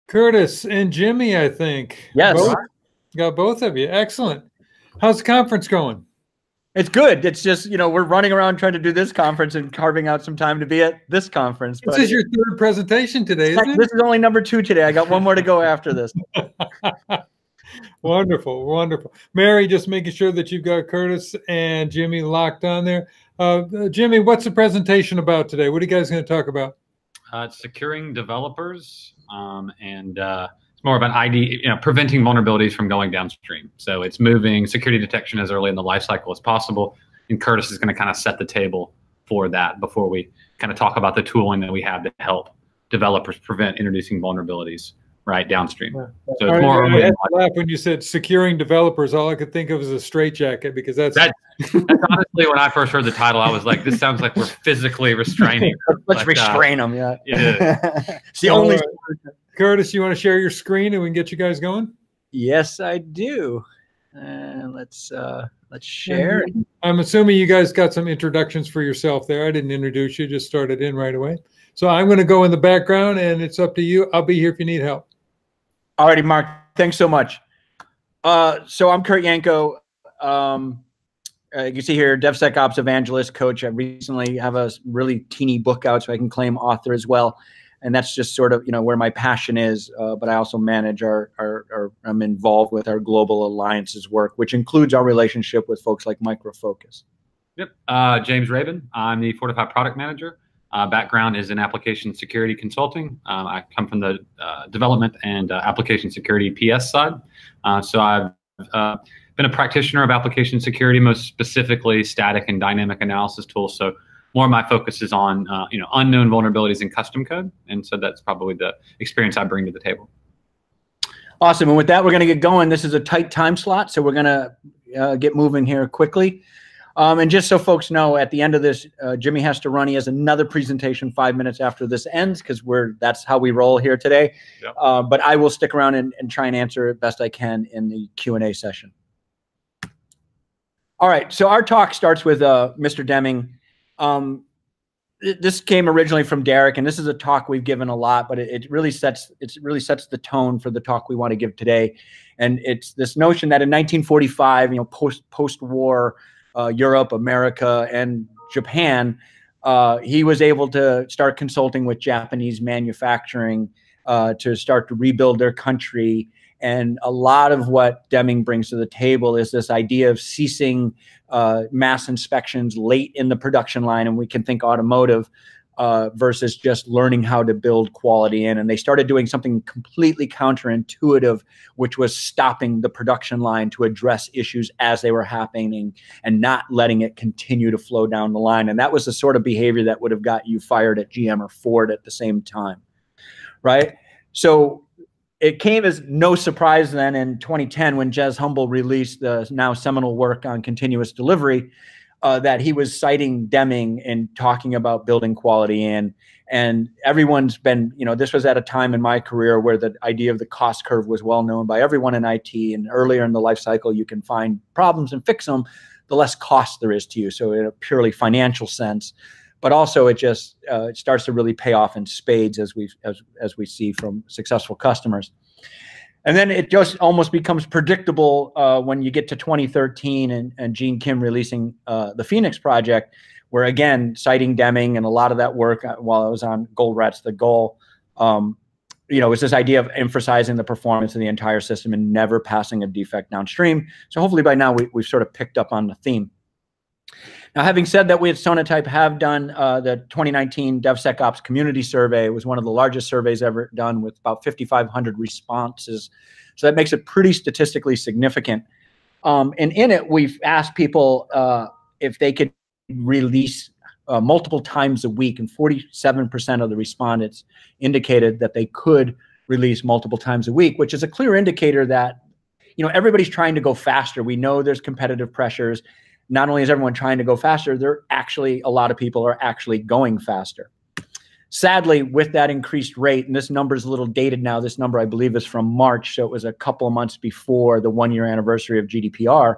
Curtis and Jimmy, I think. Yes. Got both of you. Excellent. How's the conference going? It's good. It's just, we're running around trying to do this conference and carving out some time to be at this conference. This is your third presentation today, isn't it? This is only number 2 today. I got one more to go after this. Wonderful, wonderful. Mary, just making sure that you've got Curtis and Jimmy locked on there. Jimmy, what's the presentation about today? What are you guys going to talk about? It's securing developers, and it's more of an ID, preventing vulnerabilities from going downstream. So it's moving security detection as early in the life cycle as possible. And Curtis is going to kind of set the table for that before we kind of talk about the tooling that we have to help developers prevent introducing vulnerabilities right downstream. So it's more. I had to laugh when you said securing developers. All I could think of was a straitjacket, because that's honestly, when I first heard the title, I was like, this sounds like we're physically restraining. Let's restrain them. Yeah. It's the only. Curtis, you want to share your screen and we can get you guys going? Yes, I do. Let's share. I'm assuming you guys got some introductions for yourself there. I didn't introduce you, just started in right away. So I'm going to go in the background, and it's up to you. I'll be here if you need help. All righty, Mark. Thanks so much. So I'm Kurt Yanko. You can see here, DevSecOps evangelist coach. I recently have a really teeny book out, so I can claim author as well. And that's just sort of, where my passion is. But I also manage I'm involved with our global alliances work, which includes our relationship with folks like Micro Focus. Yep. James Rabon. I'm the Fortify product manager. Background is in application security consulting. I come from the development and application security PS side. So I've been a practitioner of application security, most specifically static and dynamic analysis tools. So more of my focus is on unknown vulnerabilities in custom code, and so that's probably the experience I bring to the table. Awesome. And with that, we're going to get going. This is a tight time slot, so we're going to get moving here quickly. And just so folks know, at the end of this, Jimmy has to run. He has another presentation 5 minutes after this ends, because that's how we roll here today. Yep. But I will stick around and try and answer it best I can in the Q&A session. All right. So our talk starts with Mr. Deming. This came originally from Derek, and this is a talk we've given a lot, but it really sets the tone for the talk we want to give today. And it's this notion that in 1945, post-war Europe, America, and Japan, he was able to start consulting with Japanese manufacturing to start to rebuild their country. And a lot of what Deming brings to the table is this idea of ceasing mass inspections late in the production line, and we can think automotive, versus just learning how to build quality in. And they started doing something completely counterintuitive, which was stopping the production line to address issues as they were happening and not letting it continue to flow down the line. And that was the sort of behavior that would have got you fired at GM or Ford at the same time, right? So it came as no surprise then in 2010 when Jez Humble released the now seminal work on continuous delivery, that he was citing Deming and talking about building quality in. And everyone's been, this was at a time in my career where the idea of the cost curve was well known by everyone in IT. And earlier in the life cycle, you can find problems and fix them, the less cost there is to you. So in a purely financial sense, but also it just it starts to really pay off in spades as we see from successful customers. And then it just almost becomes predictable when you get to 2013 and Gene Kim releasing the Phoenix Project, where again, citing Deming and a lot of that work while I was on Gold Rat's The Goal, it's this idea of emphasizing the performance of the entire system and never passing a defect downstream. So hopefully by now we've sort of picked up on the theme. Now, having said that, we at Sonatype have done the 2019 DevSecOps Community Survey. It was one of the largest surveys ever done with about 5,500 responses. So that makes it pretty statistically significant. And in it, we've asked people if they could release multiple times a week, and 47% of the respondents indicated that they could release multiple times a week, which is a clear indicator that everybody's trying to go faster. We know there's competitive pressures. Not only is everyone trying to go faster, a lot of people are actually going faster. Sadly, with that increased rate, and this number is a little dated now, this number I believe is from March, so it was a couple of months before the 1-year anniversary of GDPR,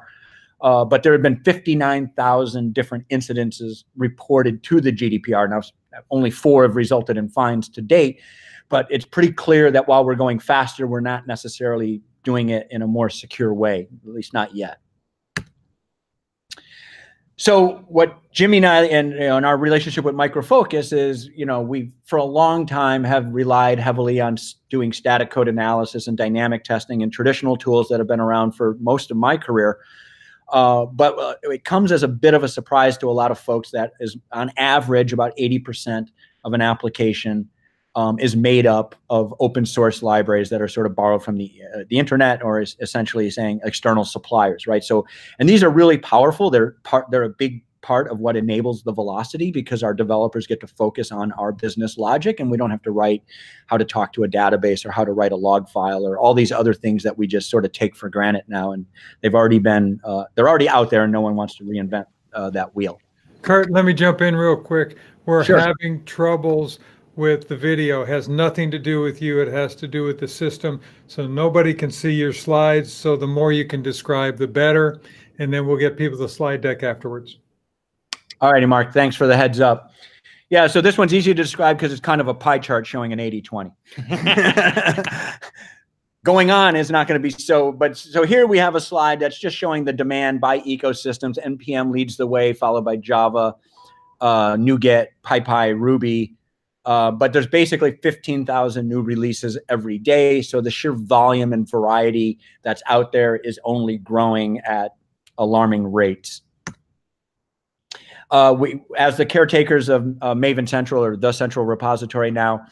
but there have been 59,000 different incidences reported to the GDPR. Now, only 4 have resulted in fines to date. But it's pretty clear that while we're going faster, we're not necessarily doing it in a more secure way, at least not yet. So what Jimmy and I, and in our relationship with Micro Focus is, we for a long time have relied heavily on doing static code analysis and dynamic testing and traditional tools that have been around for most of my career. But it comes as a bit of a surprise to a lot of folks that is on average about 80% of an application is made up of open source libraries that are sort of borrowed from the internet, or is essentially saying external suppliers, right? So, and these are really powerful. They're a big part of what enables the velocity, because our developers get to focus on our business logic, and we don't have to write how to talk to a database or how to write a log file or all these other things that we just sort of take for granted now. And they've already been, they're already out there, and no one wants to reinvent that wheel. Kurt, let me jump in real quick. We're Sure. having troubles with the video. It has nothing to do with you. It has to do with the system. So nobody can see your slides. So the more you can describe, the better. And then we'll get people the slide deck afterwards. All righty, Mark. Thanks for the heads up. Yeah, so this one's easy to describe because it's kind of a pie chart showing an 80-20. Going on is not going to be so, but so here we have a slide that's just showing the demand by ecosystems. NPM leads the way, followed by Java, NuGet, PyPy, Ruby. But there's basically 15,000 new releases every day. So the sheer volume and variety that's out there is only growing at alarming rates. As the caretakers of Maven Central, or the central repository now,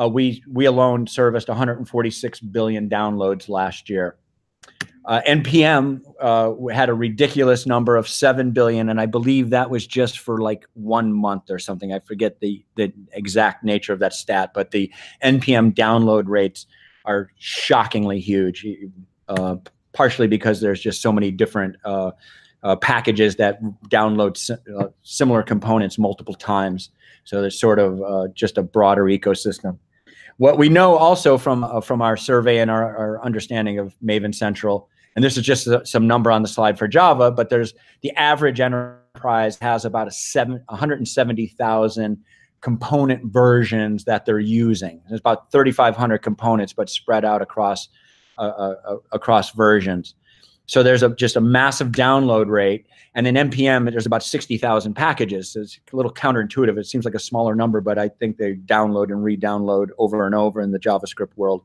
we alone serviced 146 billion downloads last year. NPM had a ridiculous number of 7 billion, and I believe that was just for like 1 month or something. I forget the exact nature of that stat, but the NPM download rates are shockingly huge, partially because there's just so many different packages that download similar components multiple times. So there's sort of just a broader ecosystem. What we know also from our survey and our understanding of Maven Central, and this is just some number on the slide for Java, but there's the average enterprise has about 170,000 component versions that they're using. There's about 3,500 components, but spread out across versions. So there's just a massive download rate. And in NPM, there's about 60,000 packages. So it's a little counterintuitive. It seems like a smaller number, but I think they download and re-download over and over in the JavaScript world.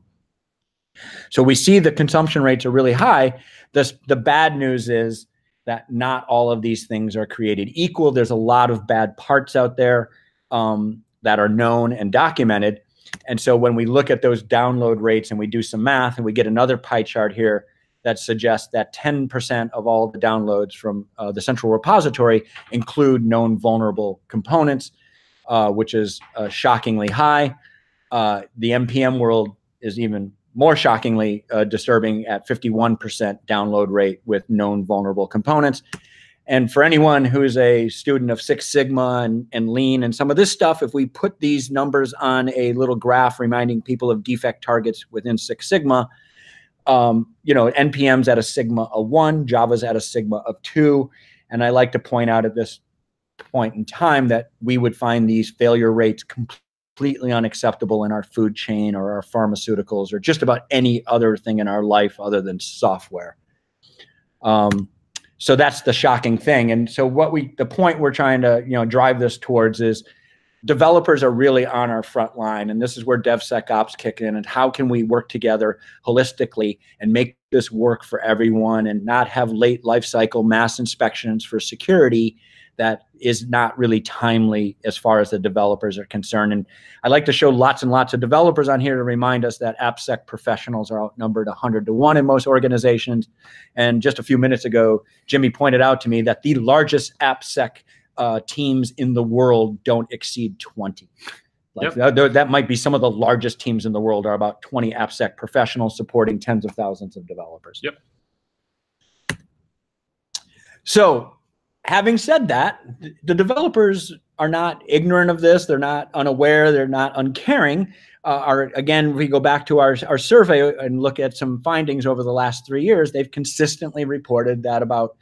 So we see the consumption rates are really high. The bad news is that not all of these things are created equal. There's a lot of bad parts out there that are known and documented. And so when we look at those download rates and we do some math, and we get another pie chart here that suggests that 10% of all the downloads from the central repository include known vulnerable components, which is shockingly high. The NPM world is even more shockingly disturbing at 51% download rate with known vulnerable components. And for anyone who's a student of Six Sigma and Lean and some of this stuff, if we put these numbers on a little graph reminding people of defect targets within Six Sigma, NPM's at a sigma of 1, Java's at a sigma of 2. And I like to point out at this point in time that we would find these failure rates completely unacceptable in our food chain or our pharmaceuticals or just about any other thing in our life other than software. So that's the shocking thing. And so the point we're trying to, drive this towards is developers are really on our front line, and this is where DevSecOps kick in. And how can we work together holistically and make this work for everyone, and not have late lifecycle mass inspections for security that is not really timely as far as the developers are concerned. And I like to show lots and lots of developers on here to remind us that AppSec professionals are outnumbered 100-to-1 in most organizations. And just a few minutes ago, Jimmy pointed out to me that the largest AppSec teams in the world don't exceed 20. That might be some of the largest teams in the world are about 20 AppSec professionals supporting tens of thousands of developers. Yep. So having said that, the developers are not ignorant of this. They're not unaware. They're not uncaring. Again, if we go back to our survey and look at some findings over the last 3 years, they've consistently reported that about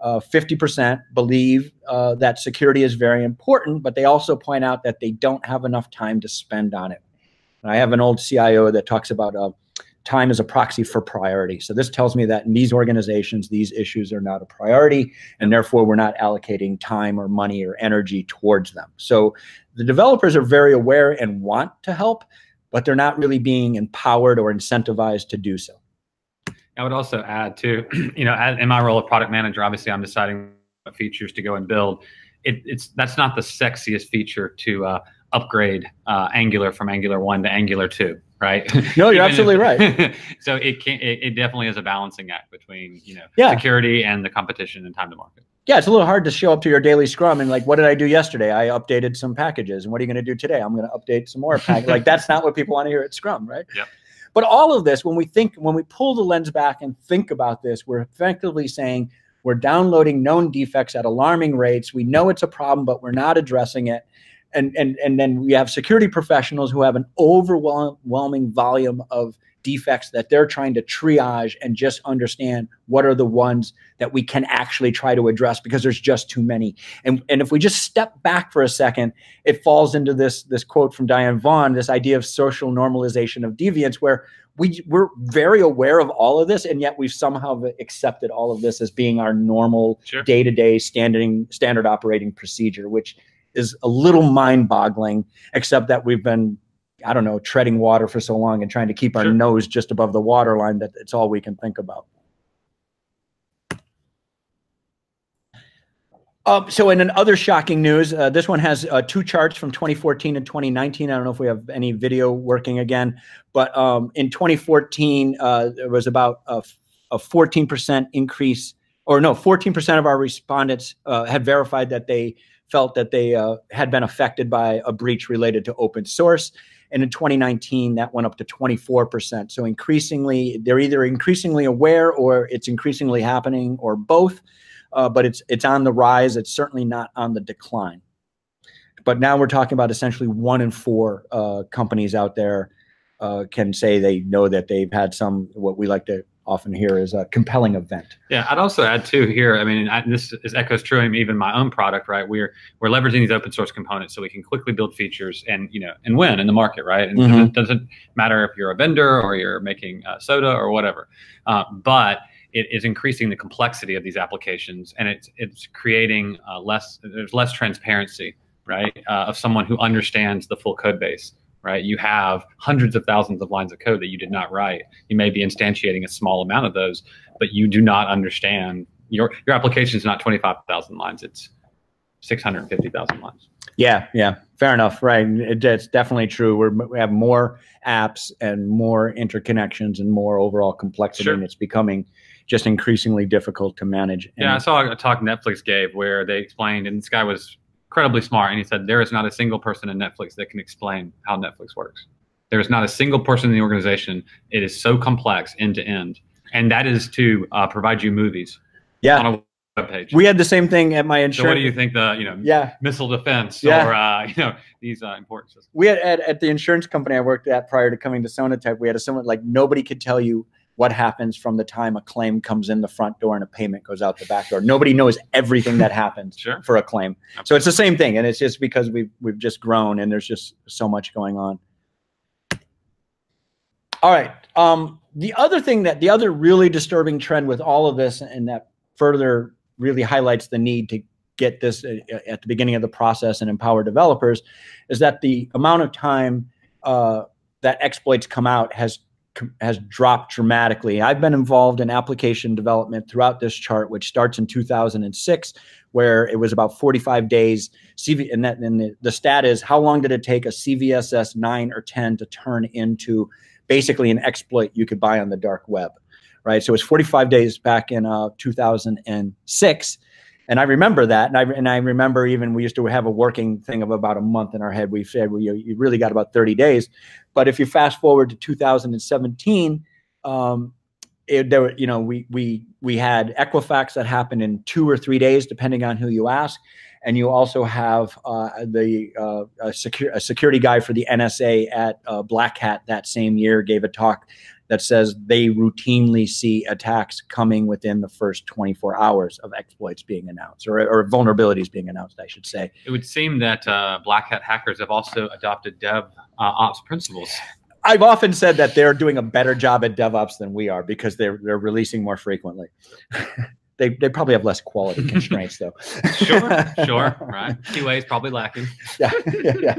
50% believe that security is very important, but they also point out that they don't have enough time to spend on it. And I have an old CIO that talks about time as a proxy for priority. So this tells me that in these organizations, these issues are not a priority, and therefore we're not allocating time or money or energy towards them. So the developers are very aware and want to help, but they're not really being empowered or incentivized to do so. I would also add too, you know, in my role of product manager, obviously I'm deciding what features to go and build. That's not the sexiest feature to upgrade Angular from Angular 1 to Angular 2, right? No, you're absolutely right. So it definitely is a balancing act between, you know, security and the competition and time to market. Yeah, it's a little hard to show up to your daily Scrum and like, what did I do yesterday? I updated some packages. And what are you going to do today? I'm going to update some more packages. Like, that's not what people want to hear at Scrum, right? Yep. But all of this, when we pull the lens back and think about this, we're effectively saying we're downloading known defects at alarming rates. We know it's a problem, but we're not addressing it. And then we have security professionals who have an overwhelming volume of defects that they're trying to triage and just understand what are the ones that we can actually try to address, because there's just too many. And if we just step back for a second, it falls into this quote from Diane Vaughan, this idea of social normalization of deviance, where we're very aware of all of this, and yet we've somehow accepted all of this as being our normal day-to-day standard operating procedure, which is a little mind-boggling, except that we've been, I don't know, treading water for so long and trying to keep our nose just above the water line that it's all we can think about. So in other shocking news, this one has two charts from 2014 and 2019. I don't know if we have any video working again, but in 2014, there was about a 14% increase, or no, 14% of our respondents had verified that they felt that they had been affected by a breach related to open source. And in 2019, that went up to 24%. So increasingly, they're either increasingly aware or it's increasingly happening, or both. But it's on the rise. It's certainly not on the decline. But now we're talking about essentially 1 in 4 companies out there can say they know that they've had some, what we like to often hear is a compelling event. Yeah, I'd also add too here, I mean, this echoes true in even my own product, right? We're leveraging these open source components so we can quickly build features and, you know, and win in the market, right? And it doesn't matter if you're a vendor or you're making soda or whatever, but it is increasing the complexity of these applications, and it's creating there's less transparency, right? Of someone who understands the full code base. Right, you have hundreds of thousands of lines of code that you did not write. You may be instantiating a small amount of those, but you do not understand your application is not 25,000 lines. It's 650,000 lines. Yeah, fair enough. Right, it's definitely true. We have more apps and more interconnections and more overall complexity, and it's becoming just increasingly difficult to manage. Yeah, I saw a talk Netflix gave where they explained, and this guy was incredibly smart, and he said there is not a single person in Netflix that can explain how Netflix works. There is not a single person in the organization. It is so complex end to end, and that is to provide you movies on a web page. We had the same thing at my insurance. So what do you think the missile defense or these important systems? We had at the insurance company I worked at prior to coming to Sonatype, we had someone like nobody could tell you what happens from the time a claim comes in the front door and a payment goes out the back door. Nobody knows everything that happens for a claim. Absolutely. So it's the same thing, and it's just because we've just grown and there's just so much going on. All right. The other really disturbing trend with all of this, and that further really highlights the need to get this at the beginning of the process and empower developers, is that the amount of time that exploits come out has dropped dramatically. I've been involved in application development throughout this chart, which starts in 2006, where it was about 45 days. And the stat is, how long did it take a CVSS 9 or 10 to turn into basically an exploit you could buy on the dark web, right? So it was 45 days back in 2006. And I remember that, and I remember even we used to have a working thing of about a month in our head. We said you really got about 30 days, but if you fast forward to 2017, we had Equifax that happened in 2 or 3 days, depending on who you ask, and you also have a security guy for the NSA at Black Hat that same year gave a talk that says they routinely see attacks coming within the first 24 hours of exploits being announced, or vulnerabilities being announced, I should say. It would seem that black hat hackers have also adopted DevOps principles. I've often said that they're doing a better job at DevOps than we are because they're releasing more frequently. They probably have less quality constraints, though. Sure, right. QA is probably lacking. Yeah.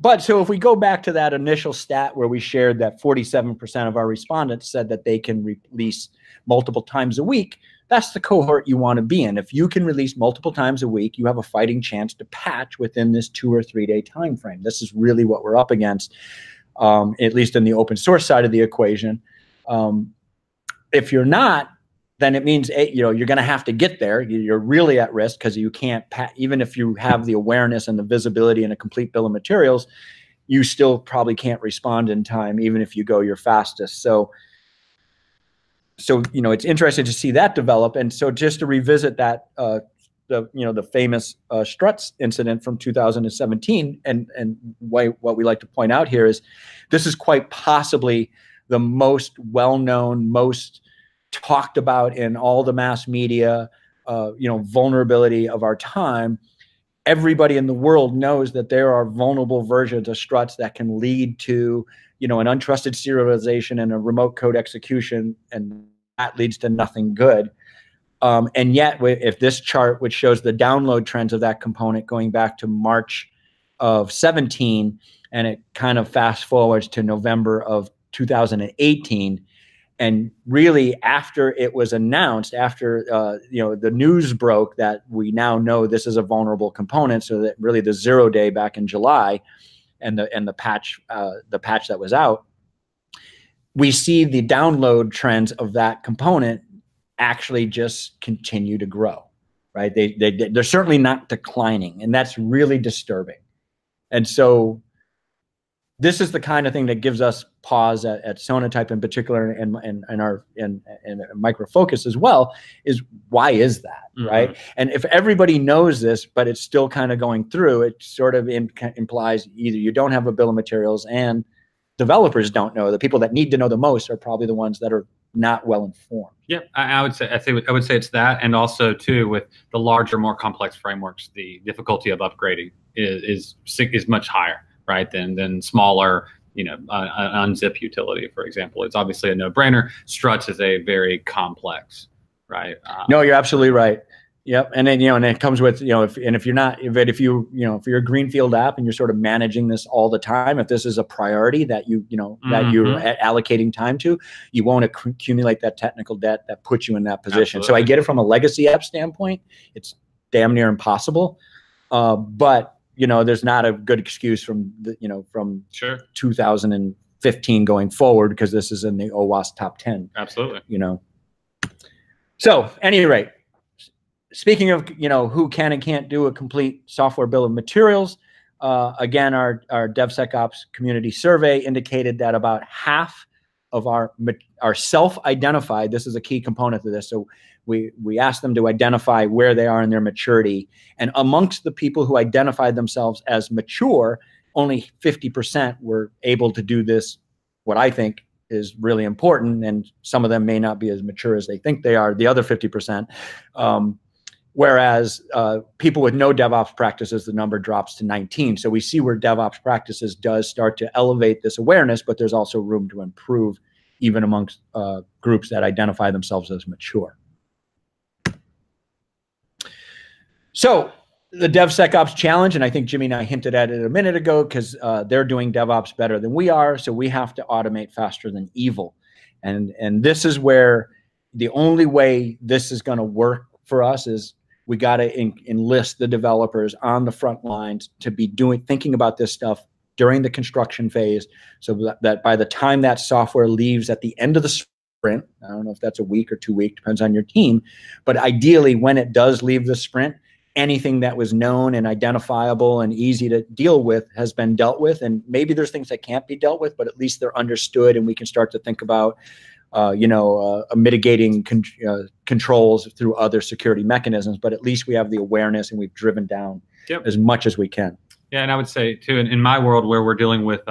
But so if we go back to that initial stat where we shared that 47% of our respondents said that they can release multiple times a week, that's the cohort you want to be in. If you can release multiple times a week, you have a fighting chance to patch within this 2 or 3 day time frame. This is really what we're up against, at least in the open source side of the equation. If you're not, then it means you're going to have to get there. You're really at risk because you can't, even if you have the awareness and the visibility and a complete bill of materials, you still probably can't respond in time, even if you go your fastest. So it's interesting to see that develop. And so just to revisit that, the famous Struts incident from 2017, and what we like to point out here is this is quite possibly the most well-known, most talked about in all the mass media, vulnerability of our time. Everybody in the world knows that there are vulnerable versions of Struts that can lead to, an untrusted serialization and a remote code execution, and that leads to nothing good. And yet, if this chart, which shows the download trends of that component going back to March of 17, and it kind of fast forwards to November of 2018, and really after it was announced, after the news broke that we now know this is a vulnerable component, so that really the 0 day back in July, and the patch that was out, we see the download trends of that component actually just continue to grow, right? They're certainly not declining, and that's really disturbing. And so this is the kind of thing that gives us pause at Sonatype in particular, and Micro Focus as well, is why is that, right? And if everybody knows this, but it's still kind of going through, it sort of implies either you don't have a bill of materials and developers don't know. The people that need to know the most are probably the ones that are not well informed. Yeah, I would say it's that, and also too with the larger, more complex frameworks, the difficulty of upgrading is much higher, right, than smaller, unzip utility, for example. It's obviously a no-brainer. Struts is a very complex, right? No, you're absolutely right. Yep, and then and it comes with if you're a greenfield app and you're sort of managing this all the time, if this is a priority that that you're allocating time to, you won't accumulate that technical debt that puts you in that position. Absolutely. So I get it from a legacy app standpoint, it's damn near impossible, but there's not a good excuse from from 2015 going forward, because this is in the OWASP top 10. Absolutely. So at any rate, speaking of who can and can't do a complete software bill of materials, again, our DevSecOps community survey indicated that about half of our self-identified, this is a key component to this, so we asked them to identify where they are in their maturity, and amongst the people who identified themselves as mature, only 50% were able to do this, what I think is really important, and some of them may not be as mature as they think they are, the other 50%. Whereas people with no DevOps practices, the number drops to 19. So we see where DevOps practices does start to elevate this awareness, but there's also room to improve even amongst groups that identify themselves as mature. So the DevSecOps challenge, and I think Jimmy and I hinted at it a minute ago, because they're doing DevOps better than we are, so we have to automate faster than evil. And this is where the only way this is going to work for us is we got to enlist the developers on the front lines to be thinking about this stuff during the construction phase, so that by the time that software leaves at the end of the sprint, I don't know if that's a week or 2 weeks, depends on your team, but ideally when it does leave the sprint, anything that was known and identifiable and easy to deal with has been dealt with. And maybe there's things that can't be dealt with, but at least they're understood, and we can start to think about mitigating controls through other security mechanisms, but at least we have the awareness and we've driven down as much as we can. Yeah, and I would say too, in my world where we're dealing with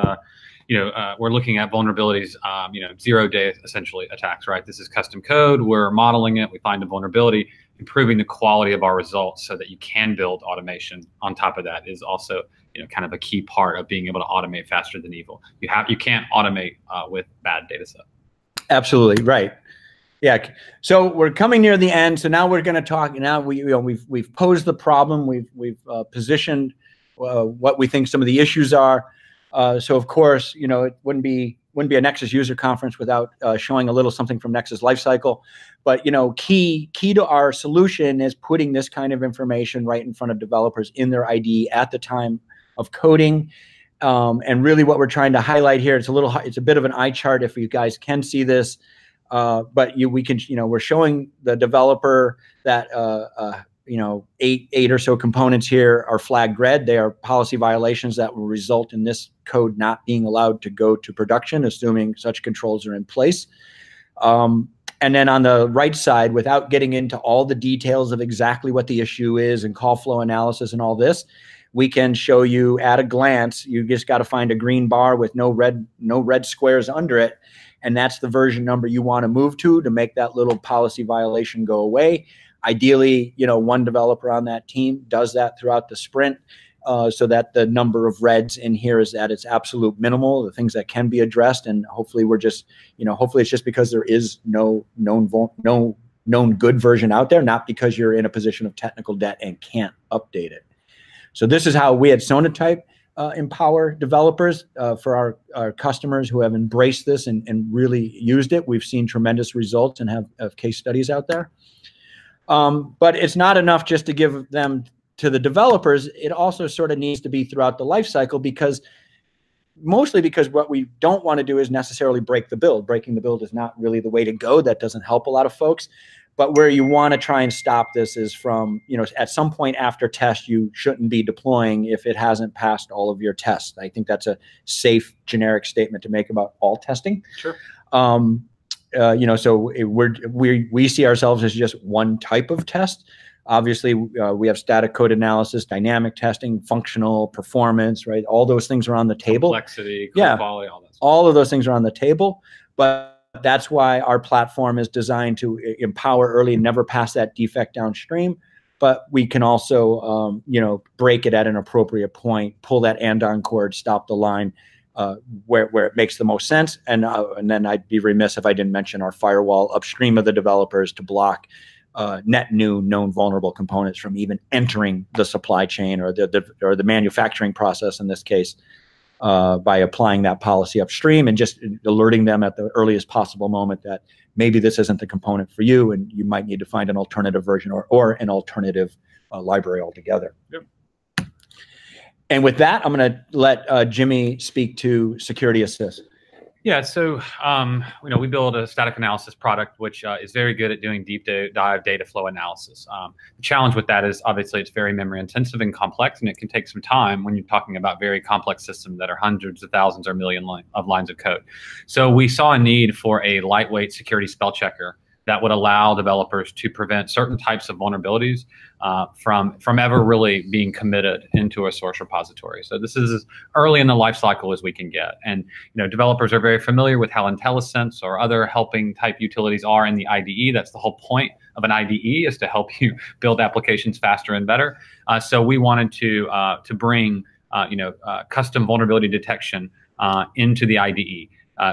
we're looking at vulnerabilities, 0-day essentially attacks, right? This is custom code. We're modeling it. We find a vulnerability, improving the quality of our results so that you can build automation on top of that is also, kind of a key part of being able to automate faster than evil. You can't automate with bad data set. Absolutely right. Yeah. So we're coming near the end. So now we're going to talk. Now we've posed the problem. We've positioned what we think some of the issues are. So of course, it wouldn't be a Nexus user conference without showing a little something from Nexus lifecycle. But key to our solution is putting this kind of information right in front of developers in their IDE at the time of coding. And really, what we're trying to highlight here, it's a bit of an eye chart if you guys can see this. But we're showing the developer that 8 or so components here are flagged red. They are policy violations that will result in this code not being allowed to go to production, assuming such controls are in place. And then on the right side, without getting into all the details of exactly what the issue is and call flow analysis and all this, we can show you at a glance. You just got to find a green bar with no red squares under it. And that's the version number you want to move to make that little policy violation go away. Ideally, one developer on that team does that throughout the sprint so that the number of reds in here is at its absolute minimal, the things that can be addressed. And hopefully hopefully it's just because there is no known good version out there, not because you're in a position of technical debt and can't update it. So this is how we at Sonatype empower developers for our customers who have embraced this and really used it. We've seen tremendous results and have case studies out there. But it's not enough just to give them to the developers. It also sort of needs to be throughout the life cycle mostly because what we don't want to do is necessarily break the build. Breaking the build is not really the way to go. That doesn't help a lot of folks. But where you want to try and stop this is from, at some point after test, you shouldn't be deploying if it hasn't passed all of your tests. I think that's a safe generic statement to make about all testing. Sure. So we see ourselves as just one type of test. Obviously, we have static code analysis, dynamic testing, functional performance, right? All those things are on the table. Complexity, quality, all that stuff. All of those things are on the table, but that's why our platform is designed to empower early and never pass that defect downstream. But we can also, break it at an appropriate point, pull that andon cord, stop the line where it makes the most sense. And then I'd be remiss if I didn't mention our firewall upstream of the developers to block net new known vulnerable components from even entering the supply chain or the manufacturing process in this case. By applying that policy upstream and just alerting them at the earliest possible moment that maybe this isn't the component for you and you might need to find an alternative version or an alternative library altogether. Yep. And with that, I'm going to let Jimmy speak to Security Assist. Yeah, so we build a static analysis product which is very good at doing deep dive data flow analysis. The challenge with that is obviously it's very memory intensive and complex, and it can take some time when you're talking about very complex systems that are hundreds of thousands or million of lines of code. So we saw a need for a lightweight security spell checker that would allow developers to prevent certain types of vulnerabilities from ever really being committed into a source repository. So this is as early in the life cycle as we can get. And developers are very familiar with how IntelliSense or other helping type utilities are in the IDE. That's the whole point of an IDE, is to help you build applications faster and better. So we wanted to bring custom vulnerability detection into the IDE.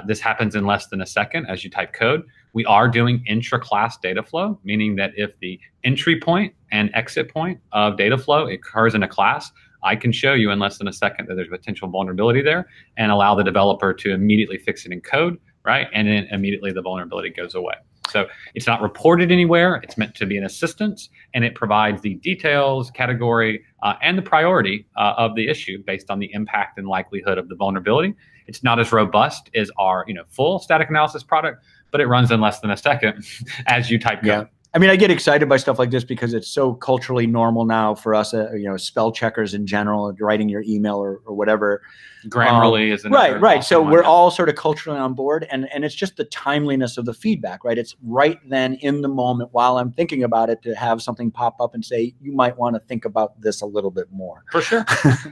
This happens in less than a second as you type code. We are doing intra-class data flow, meaning that if the entry point and exit point of data flow occurs in a class, I can show you in less than a second that there's potential vulnerability there and allow the developer to immediately fix it in code, right? And then immediately the vulnerability goes away. So it's not reported anywhere. It's meant to be an assistance, and it provides the details, category, and the priority of the issue based on the impact and likelihood of the vulnerability. It's not as robust as our full static analysis product, but it runs in less than a second as you type code. Yeah, I mean, I get excited by stuff like this because it's so culturally normal now for us, you know, spell checkers in general, writing your email or whatever. Grammarly is another right. So one. we're all sort of culturally on board, and it's just the timeliness of the feedback, right? It's right then in the moment while I'm thinking about it to have something pop up and say, you might want to think about this a little bit more. For sure.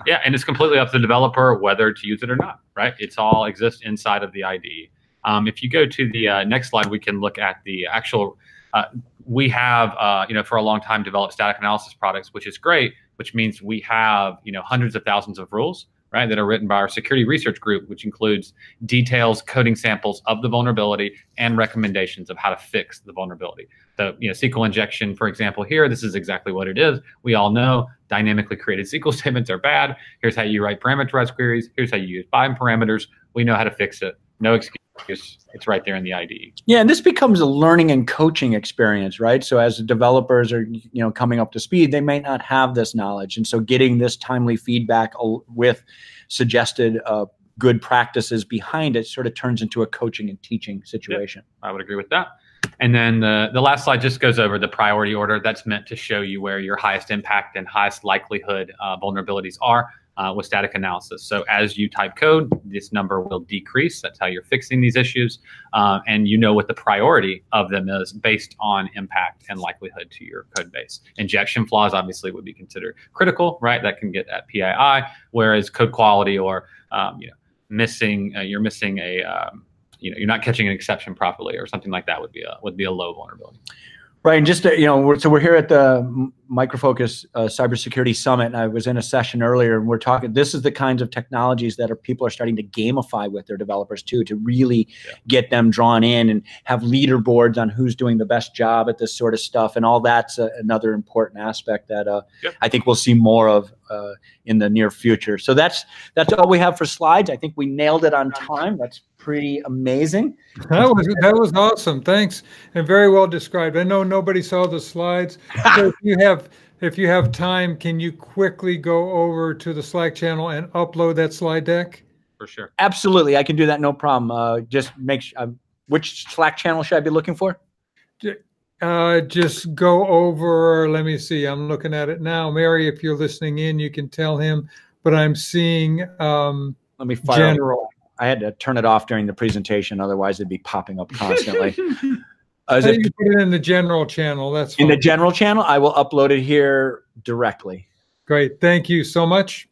Yeah, and it's completely up to the developer whether to use it or not, right? It's all exists inside of the IDE. If you go to the next slide, we can look at the actual. We have, you know, for a long time developed static analysis products, which is great, which means we have, you know, hundreds of thousands of rules, right, that are written by our security research group, which includes details, coding samples of the vulnerability and recommendations of how to fix the vulnerability. So, you know, SQL injection, for example, here, this is exactly what it is. We all know dynamically created SQL statements are bad. Here's how you write parameterized queries. Here's how you use bind parameters. We know how to fix it. No excuse. It's right there in the IDE. Yeah, and this becomes a learning and coaching experience, right? So as the developers are, you know, coming up to speed, they may not have this knowledge, and so getting this timely feedback with suggested good practices behind it sort of turns into a coaching and teaching situation. Yep, I would agree with that. And then the last slide just goes over the priority order. That's meant to show you where your highest impact and highest likelihood vulnerabilities are. With static analysis. So as you type code, this number will decrease. That's how you're fixing these issues. And you know what the priority of them is based on impact and likelihood to your code base. Injection flaws obviously would be considered critical, right? That can get at PII, whereas code quality or you know, you're missing a you know, you're not catching an exception properly or something like that would be a low vulnerability. Right, and just to, you know, so we're here at the Micro Focus Cybersecurity Summit, and I was in a session earlier, and we're talking. This is the kinds of technologies that people are starting to gamify with their developers too, to really get them drawn in and have leaderboards on who's doing the best job at this sort of stuff, and all that's another important aspect that I think we'll see more of in the near future. So that's all we have for slides. I think we nailed it on time. That's pretty amazing. That was awesome. Thanks, and very well described. I know nobody saw the slides. So if you have time, can you quickly go over to the Slack channel and upload that slide deck? For sure. Absolutely, I can do that. No problem. Just make sure. Which Slack channel should I be looking for? Just go over. Let me see. I'm looking at it now. Mary, if you're listening in, you can tell him. But I'm seeing let me fire general. I had to turn it off during the presentation, otherwise it'd be popping up constantly. You put it in the general channel. That's fine. In the general channel. I will upload it here directly. Great. Thank you so much.